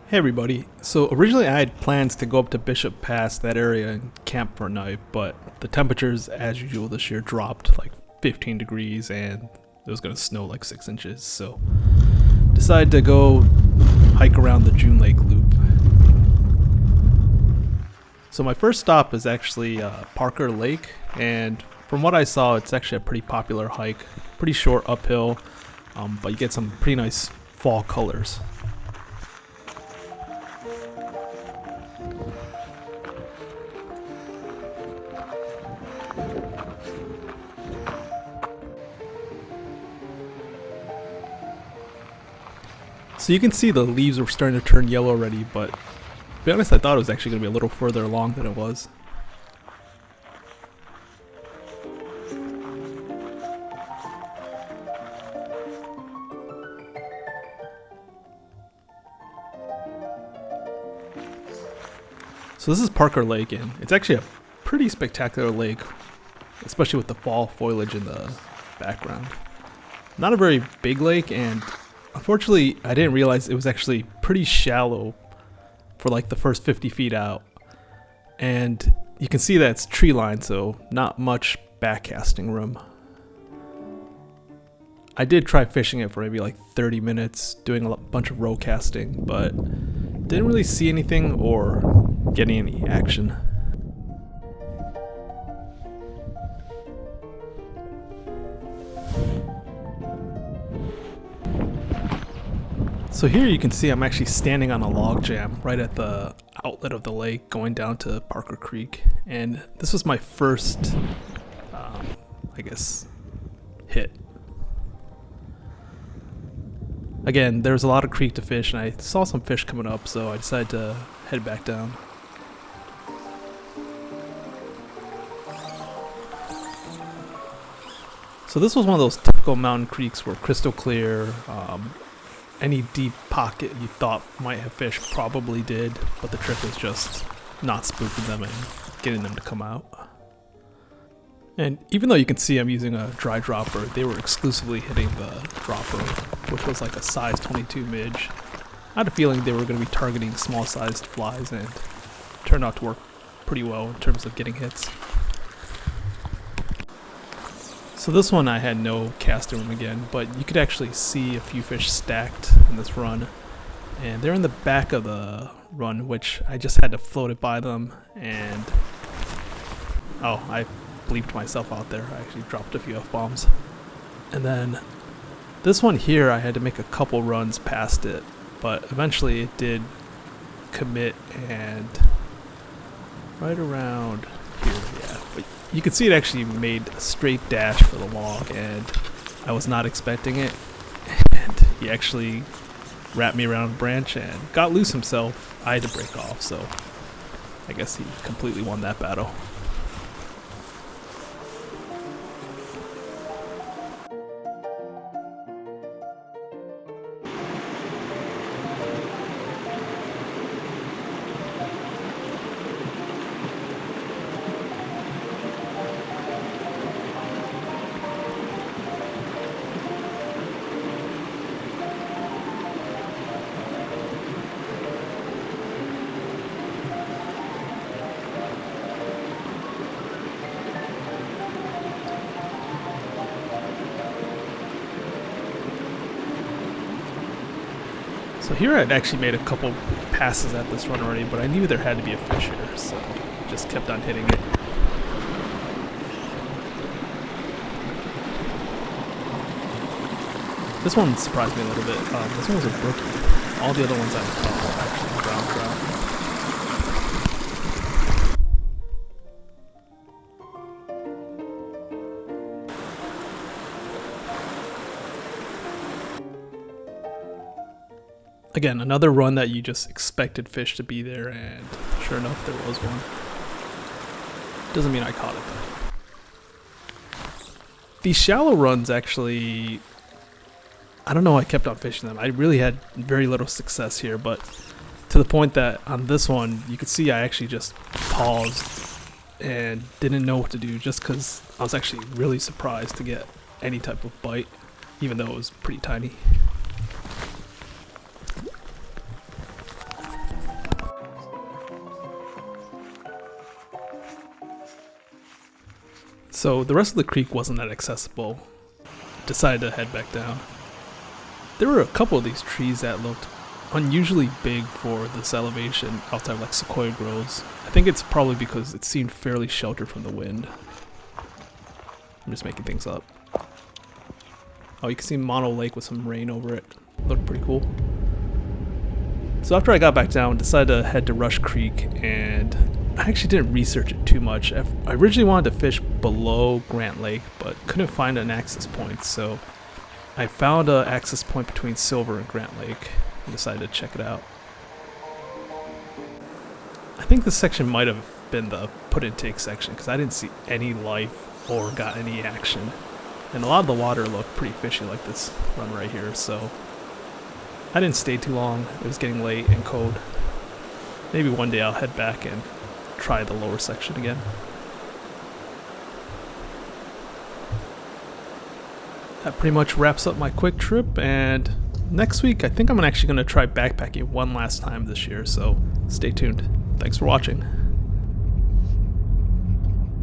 Hey everybody. So originally I had plans to go up to Bishop Pass, that area, and camp for a night, but the temperatures as usual this year dropped like 15 degrees and it was going to snow like 6 inches. So decided to go hike around the June Lake Loop. So my first stop is actually Parker Lake, and from what I saw it's actually a pretty popular hike, pretty short uphill, but you get some pretty nice fall colors. So you can see the leaves were starting to turn yellow already, but to be honest, I thought it was actually going to be a little further along than it was. So this is Parker Lake, and it's actually a pretty spectacular lake, especially with the fall foliage in the background. Not a very big lake, and unfortunately, I didn't realize it was actually pretty shallow for like the first 50 feet out. And you can see that it's tree lined, so not much backcasting room. I did try fishing it for maybe like 30 minutes, doing a bunch of row casting, but didn't really see anything or getting any action. So here you can see I'm actually standing on a log jam right at the outlet of the lake going down to Parker Creek, and this was my first, I guess, hit. Again, there was a lot of creek to fish and I saw some fish coming up, so I decided to head back down. So this was one of those typical mountain creeks where crystal clear, any deep pocket you thought might have fish probably did, but the trick was just not spooking them and getting them to come out. And even though you can see I'm using a dry dropper, they were exclusively hitting the dropper, which was like a size 22 midge. I had a feeling they were going to be targeting small sized flies, and it turned out to work pretty well in terms of getting hits. So this one I had no casting room again, but you could actually see a few fish stacked in this run. And they're in the back of the run, which I just had to float it by them, and oh, I bleeped myself out there. I actually dropped a few F-bombs. And then this one here, I had to make a couple runs past it, but eventually it did commit, and right around here, yeah. But you can see it actually made a straight dash for the log, and I was not expecting it. And he actually wrapped me around a branch and got loose himself. I had to break off, so I guess he completely won that battle. So here I'd actually made a couple passes at this run already, but I knew there had to be a fish here, so just kept on hitting it. This one surprised me a little bit. This one was a brookie. All the other ones I caught were actually brown trout. Again, another run that you just expected fish to be there, and sure enough, there was one. Doesn't mean I caught it though. These shallow runs actually, I don't know, I kept on fishing them. I really had very little success here, but to the point that on this one, you could see I actually just paused and didn't know what to do, just because I was actually really surprised to get any type of bite, even though it was pretty tiny. So the rest of the creek wasn't that accessible. Decided to head back down. There were a couple of these trees that looked unusually big for this elevation outside of like sequoia groves. I think it's probably because it seemed fairly sheltered from the wind. I'm just making things up. Oh, you can see Mono Lake with some rain over it. Looked pretty cool. So after I got back down, decided to head to Rush Creek, and I actually didn't research it too much. I originally wanted to fish below Grant Lake, but couldn't find an access point, so I found an access point between Silver and Grant Lake and decided to check it out. I think this section might have been the put and take section because I didn't see any life or got any action. And a lot of the water looked pretty fishy like this run right here, so I didn't stay too long. It was getting late and cold. Maybe one day I'll head back and try the lower section again. That pretty much wraps up my quick trip, and next week I think I'm actually going to try backpacking one last time this year, so stay tuned. Thanks for watching.